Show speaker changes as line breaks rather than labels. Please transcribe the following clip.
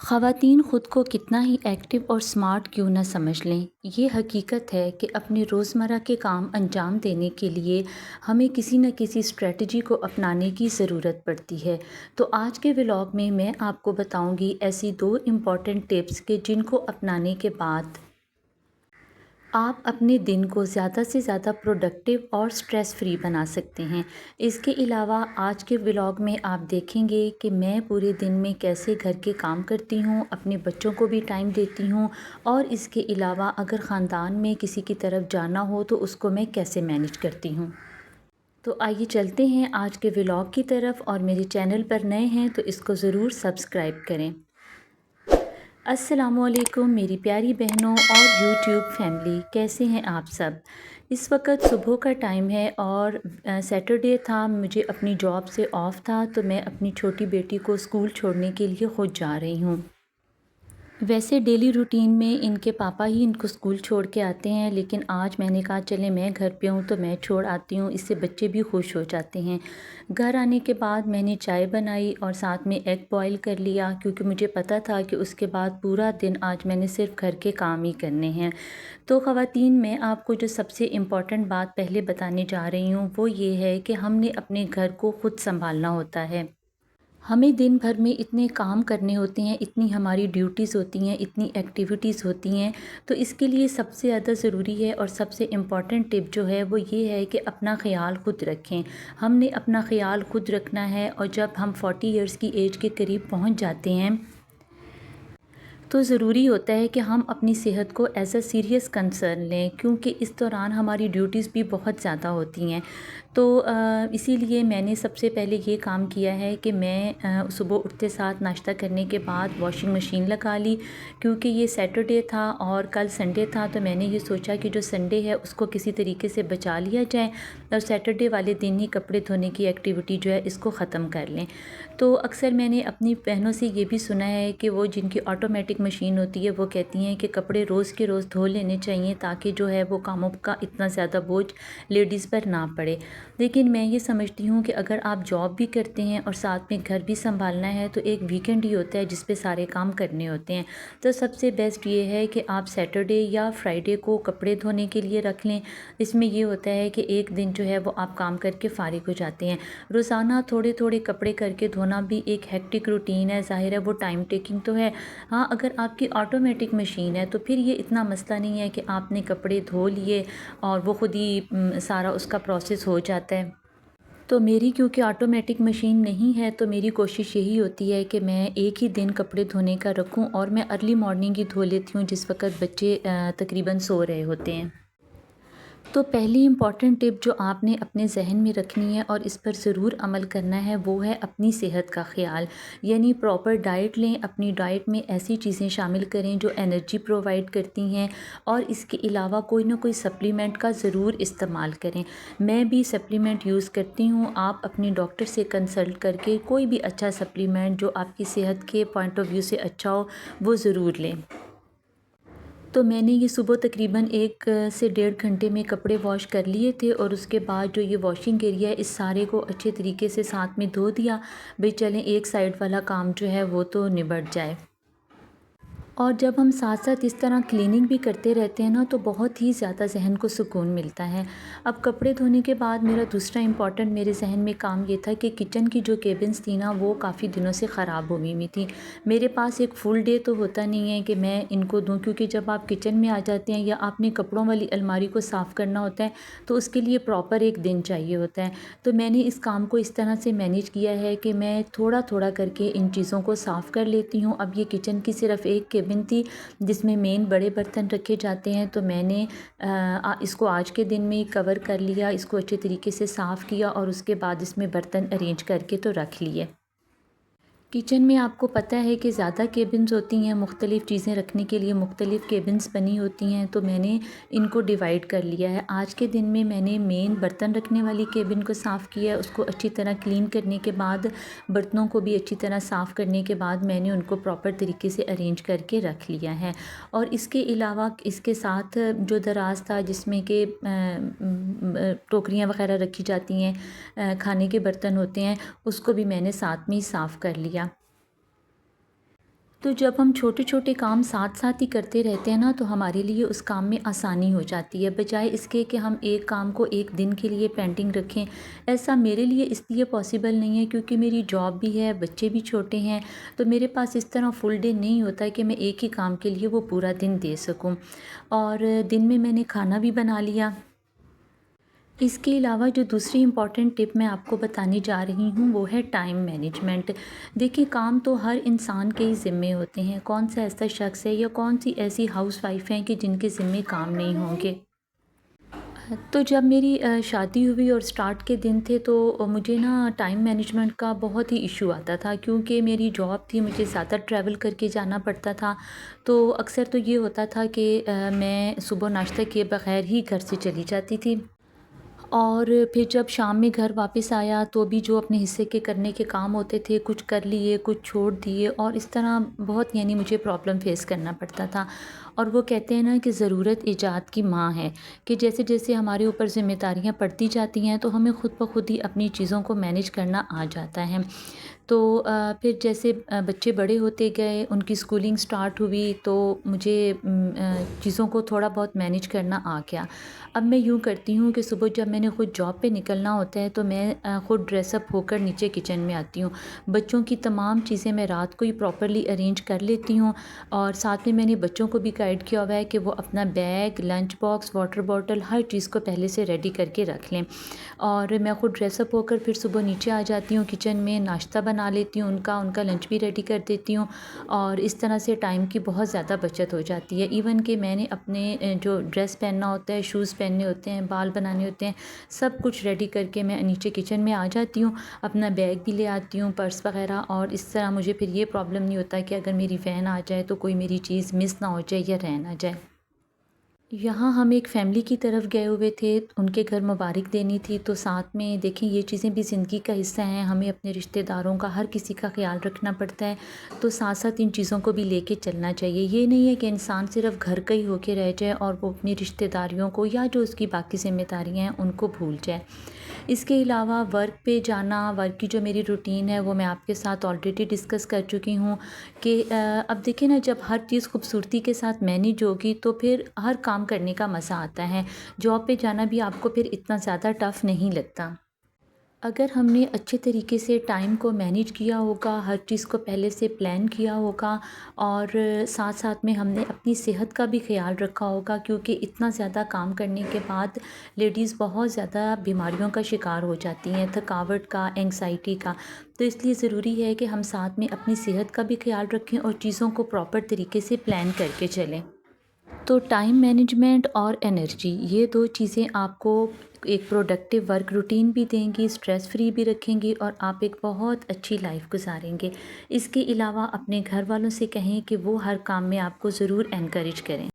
خواتین خود کو کتنا ہی ایکٹیو اور سمارٹ کیوں نہ سمجھ لیں، یہ حقیقت ہے کہ اپنے روزمرہ کے کام انجام دینے کے لیے ہمیں کسی نہ کسی اسٹریٹجی کو اپنانے کی ضرورت پڑتی ہے۔ تو آج کے ولاگ میں آپ کو بتاؤں گی ایسی 2 امپورٹنٹ ٹپس کہ جن کو اپنانے کے بعد آپ اپنے دن کو زیادہ سے زیادہ پروڈکٹیو اور سٹریس فری بنا سکتے ہیں۔ اس کے علاوہ آج کے ولاگ میں آپ دیکھیں گے کہ میں پورے دن میں کیسے گھر کے کام کرتی ہوں، اپنے بچوں کو بھی ٹائم دیتی ہوں، اور اس کے علاوہ اگر خاندان میں کسی کی طرف جانا ہو تو اس کو میں کیسے مینیج کرتی ہوں۔ تو آئیے چلتے ہیں آج کے ولاگ کی طرف، اور میرے چینل پر نئے ہیں تو اس کو ضرور سبسکرائب کریں۔ السلام علیکم میری پیاری بہنوں اور یوٹیوب فیملی، کیسے ہیں آپ سب؟ اس وقت صبح کا ٹائم ہے اور سیٹرڈے تھا، مجھے اپنی جاب سے آف تھا، تو میں اپنی چھوٹی بیٹی کو اسکول چھوڑنے کے لیے خود جا رہی ہوں۔ ویسے ڈیلی روٹین میں ان کے پاپا ہی ان کو اسکول چھوڑ کے آتے ہیں، لیکن آج میں نے کہا چلیں میں گھر پہ ہوں تو میں چھوڑ آتی ہوں، اس سے بچے بھی خوش ہو جاتے ہیں۔ گھر آنے کے بعد میں نے چائے بنائی اور ساتھ میں ایگ بوائل کر لیا، کیونکہ مجھے پتہ تھا کہ اس کے بعد پورا دن آج میں نے صرف گھر کے کام ہی کرنے ہیں۔ تو خواتین، میں آپ کو جو سب سے امپورٹنٹ بات پہلے بتانے جا رہی ہوں وہ یہ ہے کہ ہم نے اپنے گھر کو خود سنبھالنا ہوتا ہے۔ ہمیں دن بھر میں اتنے کام کرنے ہوتے ہیں، اتنی ہماری ڈیوٹیز ہوتی ہیں، اتنی ایکٹیویٹیز ہوتی ہیں، تو اس کے لیے سب سے زیادہ ضروری ہے اور سب سے امپورٹنٹ ٹپ جو ہے وہ یہ ہے کہ اپنا خیال خود رکھیں۔ ہم نے اپنا خیال خود رکھنا ہے، اور جب ہم 40 ایئرس کی ایج کے قریب پہنچ جاتے ہیں تو ضروری ہوتا ہے کہ ہم اپنی صحت کو ایز اے سیریس کنسرن لیں، کیونکہ اس دوران ہماری ڈیوٹیز بھی بہت زیادہ ہوتی ہیں۔ تو اسی لیے میں نے سب سے پہلے یہ کام کیا ہے کہ میں صبح اٹھتے ساتھ ناشتہ کرنے کے بعد واشنگ مشین لگا لی، کیونکہ یہ سیٹرڈے تھا اور کل سنڈے تھا، تو میں نے یہ سوچا کہ جو سنڈے ہے اس کو کسی طریقے سے بچا لیا جائے اور سیٹرڈے والے دن ہی کپڑے دھونے کی ایکٹیویٹی جو ہے اس کو ختم کر لیں۔ تو اکثر میں نے اپنی بہنوں سے یہ بھی سنا ہے کہ وہ جن کی آٹومیٹک مشین ہوتی ہے وہ کہتی ہیں کہ کپڑے روز کے روز دھو لینے چاہیے، تاکہ جو ہے وہ کاموں کا اتنا زیادہ بوجھ لیڈیز پر نہ پڑے۔ لیکن میں یہ سمجھتی ہوں کہ اگر آپ جاب بھی کرتے ہیں اور ساتھ میں گھر بھی سنبھالنا ہے تو ایک ویکنڈ ہی ہوتا ہے جس پہ سارے کام کرنے ہوتے ہیں، تو سب سے بیسٹ یہ ہے کہ آپ سیٹرڈے یا فرائیڈے کو کپڑے دھونے کے لیے رکھ لیں۔ اس میں یہ ہوتا ہے کہ ایک دن جو ہے وہ آپ کام کر کے فارغ ہو جاتے ہیں۔ روزانہ تھوڑے تھوڑے کپڑے کر کے دھونا بھی ایک ہیکٹک روٹین ہے، ظاہر ہے وہ ٹائم ٹیکنگ تو ہے۔ ہاں، اگر آپ کی آٹومیٹک مشین ہے تو پھر یہ اتنا مسئلہ نہیں ہے کہ آپ نے کپڑے دھو لیے اور وہ خود ہی سارا اس کا پروسیس ہو جاتا ہے۔ تو میری کیونکہ آٹومیٹک مشین نہیں ہے تو میری کوشش یہی ہوتی ہے کہ میں ایک ہی دن کپڑے دھونے کا رکھوں، اور میں ارلی مارننگ ہی دھو لیتی ہوں جس وقت بچے تقریباً سو رہے ہوتے ہیں۔ تو پہلی امپورٹنٹ ٹپ جو آپ نے اپنے ذہن میں رکھنی ہے اور اس پر ضرور عمل کرنا ہے وہ ہے اپنی صحت کا خیال، یعنی پراپر ڈائٹ لیں۔ اپنی ڈائٹ میں ایسی چیزیں شامل کریں جو انرجی پرووائڈ کرتی ہیں، اور اس کے علاوہ کوئی نہ کوئی سپلیمنٹ کا ضرور استعمال کریں۔ میں بھی سپلیمنٹ یوز کرتی ہوں، آپ اپنی ڈاکٹر سے کنسلٹ کر کے کوئی بھی اچھا سپلیمنٹ جو آپ کی صحت کے پوائنٹ آف ویو سے اچھا ہو وہ ضرور لیں۔ تو میں نے یہ صبح تقریباً 1 سے 1.5 گھنٹے میں کپڑے واش کر لیے تھے، اور اس کے بعد جو یہ واشنگ ایریا ہے اس سارے کو اچھے طریقے سے ساتھ میں دھو دیا، بھئی چلیں ایک سائڈ والا کام جو ہے وہ تو نبٹ جائے۔ اور جب ہم ساتھ ساتھ اس طرح کلیننگ بھی کرتے رہتے ہیں نا تو بہت ہی زیادہ ذہن کو سکون ملتا ہے۔ اب کپڑے دھونے کے بعد میرا دوسرا امپورٹنٹ میرے ذہن میں کام یہ تھا کہ کچن کی جو کیبنز تھی نا وہ کافی دنوں سے خراب ہوئی تھی۔ میرے پاس ایک فل ڈے تو ہوتا نہیں ہے کہ میں ان کو دوں، کیونکہ جب آپ کچن میں آ جاتے ہیں یا آپ نے کپڑوں والی الماری کو صاف کرنا ہوتا ہے تو اس کے لیے پراپر ایک دن چاہیے ہوتا ہے۔ تو میں نے اس کام کو اس طرح سے مینیج کیا ہے کہ میں تھوڑا تھوڑا کر کے ان چیزوں کو صاف کر لیتی ہوں۔ اب یہ کچن کی صرف ایک کیبن تھی جس میں مین بڑے برتن رکھے جاتے ہیں، تو میں نے اس کو آج کے دن میں ہی کور کر لیا، اس کو اچھے طریقے سے صاف کیا اور اس کے بعد اس میں برتن ارینج کر کے تو رکھ لیے۔ کچن میں آپ کو پتہ ہے کہ زیادہ کیبنز ہوتی ہیں، مختلف چیزیں رکھنے کے لیے مختلف کیبنز بنی ہوتی ہیں، تو میں نے ان کو ڈیوائیڈ کر لیا ہے۔ آج کے دن میں نے مین برتن رکھنے والی کیبن کو صاف کیا ہے، اس کو اچھی طرح کلین کرنے کے بعد برتنوں کو بھی اچھی طرح صاف کرنے کے بعد میں نے ان کو پراپر طریقے سے ارینج کر کے رکھ لیا ہے۔ اور اس کے علاوہ اس کے ساتھ جو دراز تھا جس میں کہ ٹوکریاں وغیرہ رکھی جاتی ہیں، کھانے کے برتن ہوتے ہیں، اس کو بھی میں نے ساتھ میں ہی صاف کر لیا۔ تو جب ہم چھوٹے چھوٹے کام ساتھ ساتھ ہی کرتے رہتے ہیں نا تو ہمارے لیے اس کام میں آسانی ہو جاتی ہے، بجائے اس کے کہ ہم ایک کام کو ایک دن کے لیے پینڈنگ رکھیں۔ ایسا میرے لیے اس لیے پاسبل نہیں ہے کیونکہ میری جاب بھی ہے، بچے بھی چھوٹے ہیں، تو میرے پاس اس طرح فل ڈے نہیں ہوتا ہے کہ میں ایک ہی کام کے لیے وہ پورا دن دے سکوں۔ اور دن میں نے کھانا بھی بنا لیا۔ اس کے علاوہ جو دوسری امپورٹنٹ ٹپ میں آپ کو بتانے جا رہی ہوں وہ ہے ٹائم مینجمنٹ۔ دیکھیں، کام تو ہر انسان کے ہی ذمے ہوتے ہیں، کون سا ایسا شخص ہے یا کون سی ایسی ہاؤس وائف ہیں کہ جن کے ذمے کام نہیں ہوں گے۔ تو جب میری شادی ہوئی اور سٹارٹ کے دن تھے تو مجھے نا ٹائم مینجمنٹ کا بہت ہی ایشو آتا تھا، کیونکہ میری جاب تھی، مجھے زیادہ ٹریول کر کے جانا پڑتا تھا۔ تو اکثر تو یہ ہوتا تھا کہ میں صبح ناشتہ کیے بغیر ہی گھر سے چلی جاتی تھی، اور پھر جب شام میں گھر واپس آیا تو بھی جو اپنے حصے کے کرنے کے کام ہوتے تھے کچھ کر لیے، کچھ چھوڑ دیے، اور اس طرح بہت مجھے پرابلم فیس کرنا پڑتا تھا۔ اور وہ کہتے ہیں نا کہ ضرورت ایجاد کی ماں ہے، کہ جیسے جیسے ہمارے اوپر ذمہ داریاں پڑتی جاتی ہیں تو ہمیں خود بخود ہی اپنی چیزوں کو مینیج کرنا آ جاتا ہے۔ تو پھر جیسے بچے بڑے ہوتے گئے، ان کی اسکولنگ سٹارٹ ہوئی تو مجھے چیزوں کو تھوڑا بہت مینیج کرنا آ گیا۔ اب میں یوں کرتی ہوں کہ صبح جب میں نے خود جاب پہ نکلنا ہوتا ہے تو میں خود ڈریس اپ ہو کر نیچے کچن میں آتی ہوں۔ بچوں کی تمام چیزیں میں رات کو ہی پراپرلی ارینج کر لیتی ہوں، اور ساتھ میں نے بچوں کو بھی گائیڈ کیا ہوا ہے کہ وہ اپنا bag, lunch box, water bottle, ہر چیز کو پہلے سے ریڈی کر کے رکھ لیں۔ اور میں خود ڈریس اپ ہو کر پھر صبح نیچے آ جاتی ہوں، کچن میں ناشتہ بنا لیتی ہوں، ان کا لنچ بھی ریڈی کر دیتی ہوں، اور اس طرح سے ٹائم کی بہت زیادہ بچت ہو جاتی ہے۔ ایون کہ میں نے اپنے جو ڈریس پہننا ہوتا ہے، شوز پہننے ہوتے ہیں، بال بنانے ہوتے ہیں، سب کچھ ریڈی کر کے میں نیچے کچن میں آ جاتی ہوں، اپنا بیگ بھی لے آتی ہوں، پرس وغیرہ، اور اس طرح مجھے پھر یہ پرابلم نہیں ہوتا کہ اگر میری وین آ جائے تو کوئی میری چیز مس نہ ہو جائے یا رہ نہ جائے۔ یہاں ہم ایک فیملی کی طرف گئے ہوئے تھے، ان کے گھر مبارک دینی تھی، تو ساتھ میں دیکھیں یہ چیزیں بھی زندگی کا حصہ ہیں، ہمیں اپنے رشتہ داروں کا، ہر کسی کا خیال رکھنا پڑتا ہے، تو ساتھ ساتھ ان چیزوں کو بھی لے کے چلنا چاہیے۔ یہ نہیں ہے کہ انسان صرف گھر کا ہی ہو کے رہ جائے اور وہ اپنی رشتہ داریوں کو یا جو اس کی باقی ذمہ داریاں ہیں ان کو بھول جائے۔ اس کے علاوہ ورک پہ جانا، ورک کی جو میری روٹین ہے وہ میں آپ کے ساتھ آلریڈی ڈسکس کر چکی ہوں کہ اب دیکھیں نا، جب ہر چیز خوبصورتی کے ساتھ مینیج ہوگی تو پھر ہر کام کرنے کا مزہ آتا ہے۔ جاب پہ جانا بھی آپ کو پھر اتنا زیادہ ٹف نہیں لگتا۔ اگر ہم نے اچھے طریقے سے ٹائم کو مینیج کیا ہوگا، ہر چیز کو پہلے سے پلان کیا ہوگا، اور ساتھ ساتھ میں ہم نے اپنی صحت کا بھی خیال رکھا ہوگا، کیونکہ اتنا زیادہ کام کرنے کے بعد لیڈیز بہت زیادہ بیماریوں کا شکار ہو جاتی ہیں، تھکاوٹ کا، اینگزائٹی کا، تو اس لیے ضروری ہے کہ ہم ساتھ میں اپنی صحت کا بھی خیال رکھیں اور چیزوں کو پراپر طریقے سے پلان کر کے چلیں۔ تو ٹائم مینجمنٹ اور انرجی، یہ دو چیزیں آپ کو ایک پروڈکٹیو ورک روٹین بھی دیں گی، سٹریس فری بھی رکھیں گی، اور آپ ایک بہت اچھی لائف گزاریں گے۔ اس کے علاوہ اپنے گھر والوں سے کہیں کہ وہ ہر کام میں آپ کو ضرور انکریج کریں۔